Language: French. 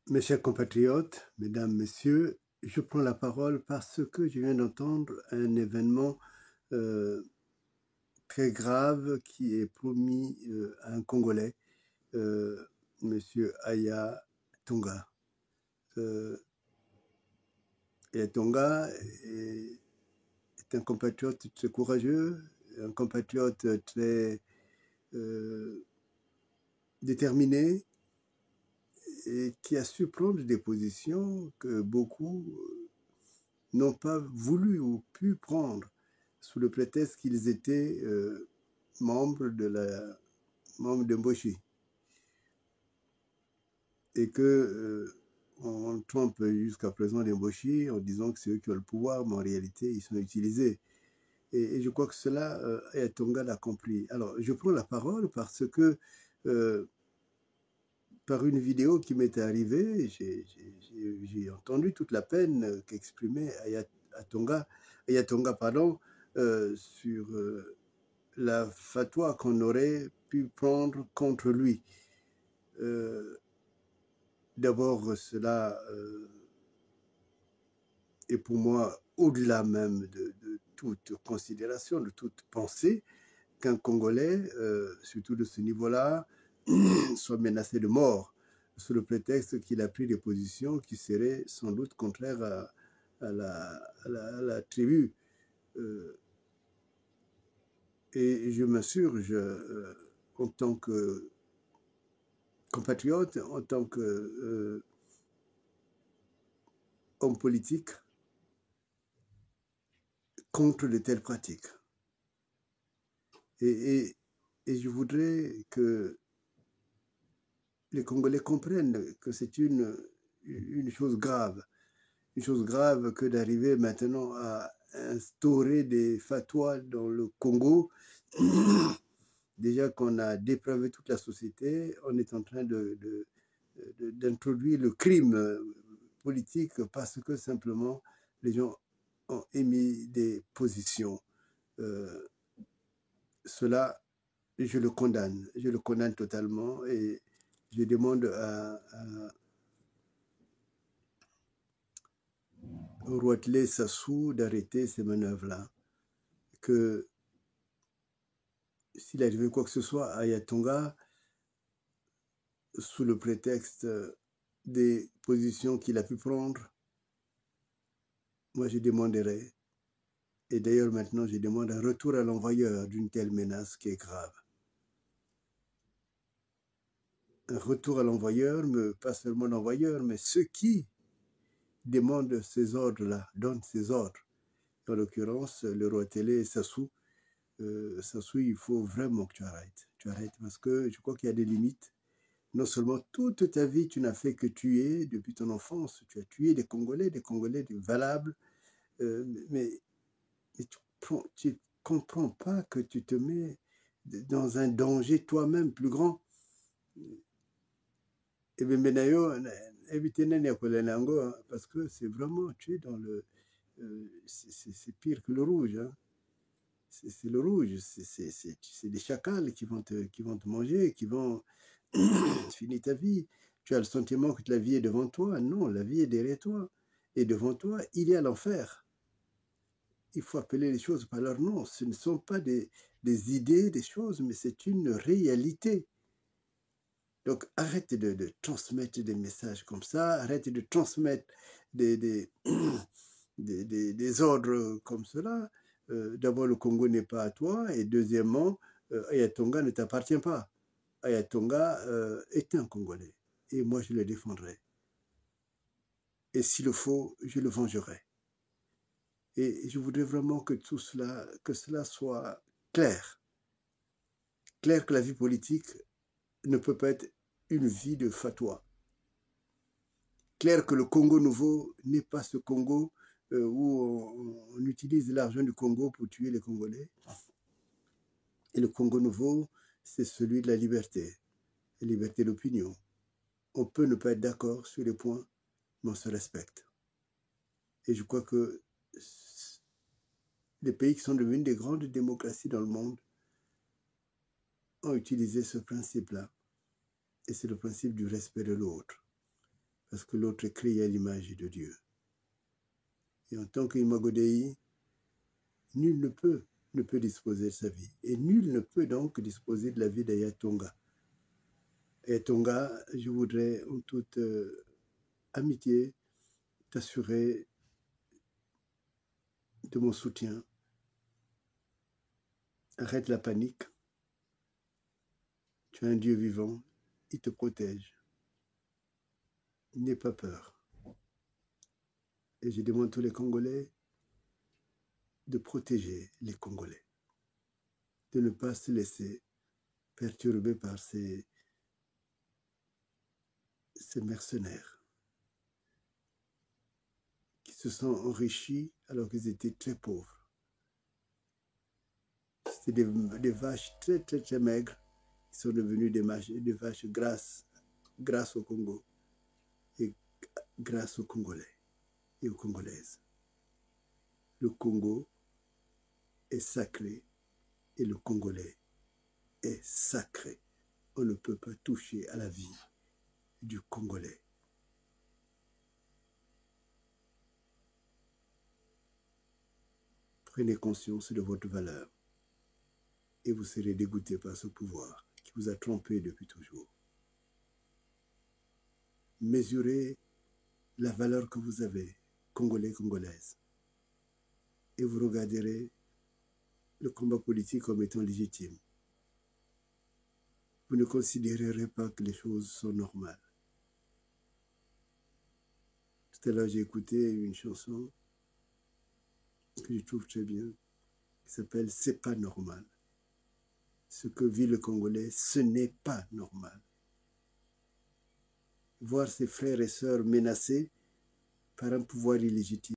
Mes chers compatriotes, mesdames, messieurs, je prends la parole parce que je viens d'entendre un événement très grave qui est promis à un Congolais, Monsieur Aya Tonga. Aya Tonga est un compatriote très courageux, un compatriote très déterminé et qui a su prendre des positions que beaucoup n'ont pas voulu ou pu prendre sous le prétexte qu'ils étaient membres de Mboshi et que on trompe jusqu'à présent les Mboshi en disant que c'est eux qui ont le pouvoir, mais en réalité ils sont utilisés. Et je crois que cela, Tonga l'a compris. Alors je prends la parole parce que par une vidéo qui m'était arrivée, j'ai entendu toute la peine qu'exprimait Aya Tonga, pardon, sur la fatwa qu'on aurait pu prendre contre lui. D'abord, cela est pour moi au-delà même de toute considération, de toute pensée, qu'un Congolais, surtout de ce niveau-là, soit menacé de mort sous le prétexte qu'il a pris des positions qui seraient sans doute contraires à la tribu. Et je m'insurge en tant que compatriote, en tant que homme politique, contre de telles pratiques. Et je voudrais que les Congolais comprennent que c'est une chose grave que d'arriver maintenant à instaurer des fatwas dans le Congo. Déjà qu'on a dépravé toute la société, on est en train d'introduire le crime politique parce que simplement les gens ont émis des positions. Cela, je le condamne totalement et je demande à Roatelet Sassou d'arrêter ces manœuvres-là, que s'il arrivait quoi que ce soit à Aya Tonga, sous le prétexte des positions qu'il a pu prendre, moi je demanderai, et d'ailleurs maintenant je demande un retour à l'envoyeur d'une telle menace qui est grave. Un retour à l'envoyeur, mais pas seulement l'envoyeur, mais ceux qui demandent ces ordres-là, donnent ces ordres. En l'occurrence, le Roatelet Sassou. Sassou, il faut vraiment que tu arrêtes. Tu arrêtes parce que je crois qu'il y a des limites. Non seulement toute ta vie, tu n'as fait que tuer depuis ton enfance. Tu as tué des Congolais valables. Mais tu ne comprends pas que tu te mets dans un danger toi-même plus grand. Et bien, parce que c'est vraiment, tu es dans le... c'est pire que le rouge. Hein. C'est le rouge. C'est des chacals qui vont te manger, qui vont finir ta vie. Tu as le sentiment que la vie est devant toi. Non, la vie est derrière toi. Et devant toi, il y a l'enfer. Il faut appeler les choses par leur nom. Ce ne sont pas des idées, des choses, mais c'est une réalité. Donc, arrête de transmettre des messages comme ça, arrête de transmettre des ordres comme cela. D'abord, le Congo n'est pas à toi, et deuxièmement, Aya Tonga ne t'appartient pas. Aya Tonga est un Congolais, et moi je le défendrai. Et s'il le faut, je le vengerai. Et je voudrais vraiment que cela soit clair. Clair que la vie politique ne peut pas être une vie de fatwa. Clair que le Congo nouveau n'est pas ce Congo où on utilise l'argent du Congo pour tuer les Congolais. Et le Congo nouveau, c'est celui de la liberté d'opinion. On peut ne pas être d'accord sur les points, mais on se respecte. Et je crois que les pays qui sont devenus des grandes démocraties dans le monde ont utilisé ce principe-là. Et c'est le principe du respect de l'autre. parce que l'autre est créé à l'image de Dieu. Et en tant qu'Imago Dei, nul ne peut disposer de sa vie. Et nul ne peut donc disposer de la vie d'Aya Tonga. Aya Tonga, je voudrais en toute amitié t'assurer de mon soutien. Arrête la panique. Tu as un Dieu vivant, il te protège. N'aie pas peur. Et je demande à tous les Congolais de protéger les Congolais, de ne pas se laisser perturber par ces mercenaires qui se sont enrichis alors qu'ils étaient très pauvres. C'était des vaches très, très, très maigres qui sont devenues des vaches grâce au Congo et grâce aux Congolais et aux Congolaises. Le Congo est sacré et le Congolais est sacré. On ne peut pas toucher à la vie du Congolais. Prenez conscience de votre valeur et vous serez dégoûté par ce pouvoir qui vous a trompé depuis toujours. Mesurez la valeur que vous avez, Congolais, Congolaises, et vous regarderez le combat politique comme étant légitime. Vous ne considérerez pas que les choses sont normales. Tout à l'heure, j'ai écouté une chanson que je trouve très bien, qui s'appelle « C'est pas normal ». Ce que vit le Congolais, ce n'est pas normal. Voir ses frères et sœurs menacés par un pouvoir illégitime.